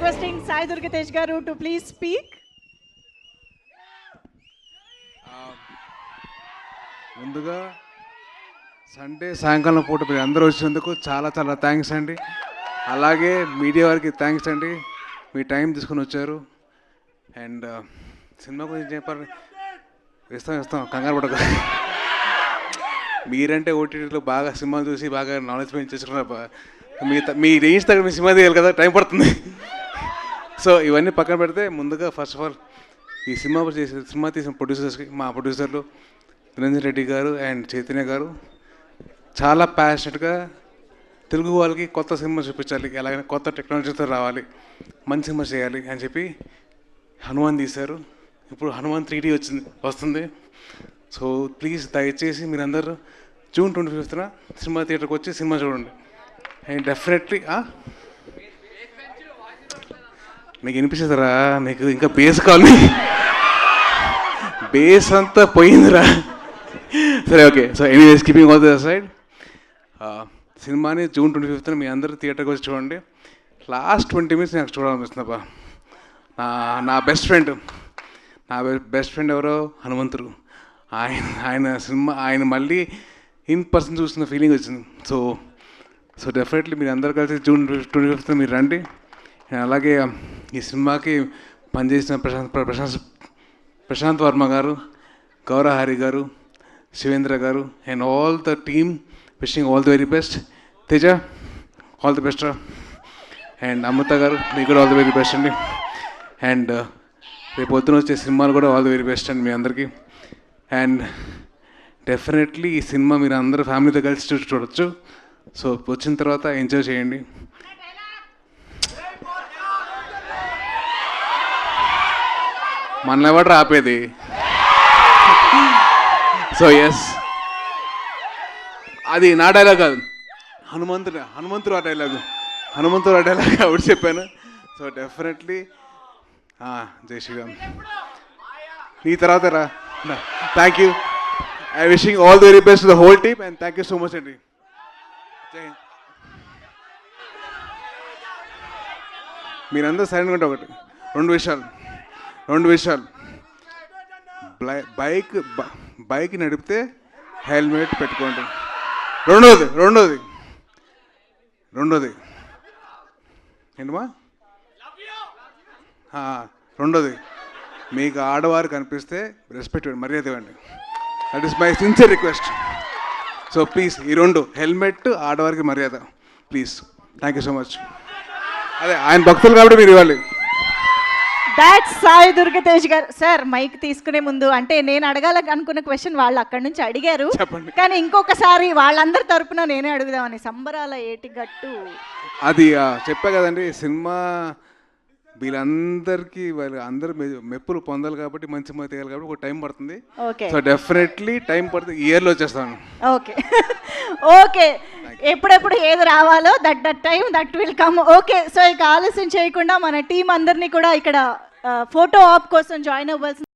requesting Sai Durgatesh garu to please speak. ముందుగా Sunday సాయంకాలం పూట మీరు అందరూ వచ్చినందుకు చాలా చాలా థ్యాంక్స్ అండి. అలాగే మీడియా వారికి థ్యాంక్స్ అండి, మీ టైం తీసుకొని వచ్చారు. అండ్ సినిమా గురించి చెప్పాలి, ఇస్తాం కంగారు పడక. మీరంటే ఓటీటీలో బాగా సినిమాలు చూసి బాగా నాలెడ్జ్ పెంచి చేసుకున్నారు. మీ రేంజ్ తగ్గ మీ సినిమా తీయాలి కదా, టైం పడుతుంది. సో ఇవన్నీ పక్కన పెడితే ముందుగా ఫస్ట్ ఆఫ్ ఆల్ ఈ సినిమా తీసిన ప్రొడ్యూసర్స్కి, మా ప్రొడ్యూసర్లు నిరంజన్ రెడ్డి గారు అండ్ చైతన్య గారు చాలా ప్యాషనెట్గా తెలుగు వాళ్ళకి కొత్త సినిమా చూపించాలి, ఎలాగైనా కొత్త టెక్నాలజీతో రావాలి, మంచి సినిమా చేయాలి అని చెప్పి హనుమాన్ తీశారు. ఇప్పుడు హనుమాన్ 3D వస్తుంది. సో ప్లీజ్ దయచేసి మీరందరూ జూన్ 25న సినిమా థియేటర్కి వచ్చి సినిమా చూడండి. అండ్ డెఫినెట్లీ మీకు వినిపిస్తుందిరా, మీకు ఇంకా బేస్ కావాలి, బేస్ అంతా పోయిందిరా. సరే okay. So anyways keeping all the side, సినిమాని జూన్ 25న మీ అందరూ థియేటర్కి వచ్చి చూడండి. లాస్ట్ 20 minutes నాకు చూడాలనిపిస్తుందబ్బా. నా బెస్ట్ ఫ్రెండ్ ఎవరో హనుమంతుడు, ఆయన మళ్ళీ ఇన్ పర్సన్ చూస్తున్న ఫీలింగ్ వచ్చింది. సో డెఫినెట్లీ మీరు అందరూ కలిసి జూన్ 25న మీరు రండి. అలాగే ఈ సినిమాకి పనిచేసిన ప్రశాంత్ వర్మ గారు, గౌరహరి గారు, శివేంద్ర గారు and all the team wishing all the very best. Teja all the best రా. అండ్ అమృత గారు మీకు కూడా ఆల్ ది వెరీ బెస్ట్ అండి. అండ్ రేపు పొద్దున వచ్చే సినిమాలు కూడా ఆల్ ది వెరీ బెస్ట్ అండి మీ అందరికీ. అండ్ డెఫినెట్లీ ఈ సినిమా మీరు అందరూ ఫ్యామిలీతో కలిసి చూడొచ్చు. సో వచ్చిన తర్వాత ఎంజాయ్ చేయండి. మనల్ని ఎవరు ఆపేది? సో ఎస్, అది నా డైలాగ్ కాదు, హనుమంతుడు ఆ డైలాగ్ ఆవిడ చెప్పాను. సో డెఫినెట్లీ జై శ్రీరామ్. నీ తర్వాత రా. Thank you. I wishing all the very best the whole team and thank you so much అండి. జై హింద్. మీరందరూ సైలెంట్గా ఉంటే ఒకటి రెండు విషయాలు బైక్ నడిపితే హెల్మెట్ పెట్టుకోండి. రెండోది ఏంటమ్మా, రెండోది మీకు ఆడవారు కనిపిస్తే రెస్పెక్ట్ ఇవ్వండి, మర్యాద ఇవ్వండి. That is my sincere request. So please ఈ రెండు, హెల్మెట్, ఆడవారికి మర్యాద, please. Thank you so much. అదే ఆయన భక్తులు కాబట్టి మీరు ఇవ్వాలి. దాట్స్ సాయి దుర్గతేజ్ గారు. సార్ మైక్ తీసుకునే ముందు, అంటే నేను అడగాలని అనుకున్న క్వశ్చన్ వాళ్ళు అక్కడి నుంచి అడిగారు, కానీ ఇంకొకసారి వాళ్ళందరి తరపున నేనే అడుగుదామని. సంబరాల ఏటిగట్టు అది చెప్పా కదండి, సినిమా వీళ్ళందరికీ అందరూ మెప్పులు పొందాలి కాబట్టి, మంచి సినిమా తీయాలి కాబట్టి ఒక టైం పడుతుంది. సో డెఫినెట్లీ టైం పడుతుంది, ఇయర్లో వచ్చేస్తాను. ఓకే ఎప్పుడెప్పుడు ఏది రావాలో that time that will come. Okay, so ఇక ఆలస్యం చేయకుండా మన టీం అందరినీ కూడా ఇక్కడ ఫోటో ఆప్ కోసం జాయిన్ అవ్వాల్సింది.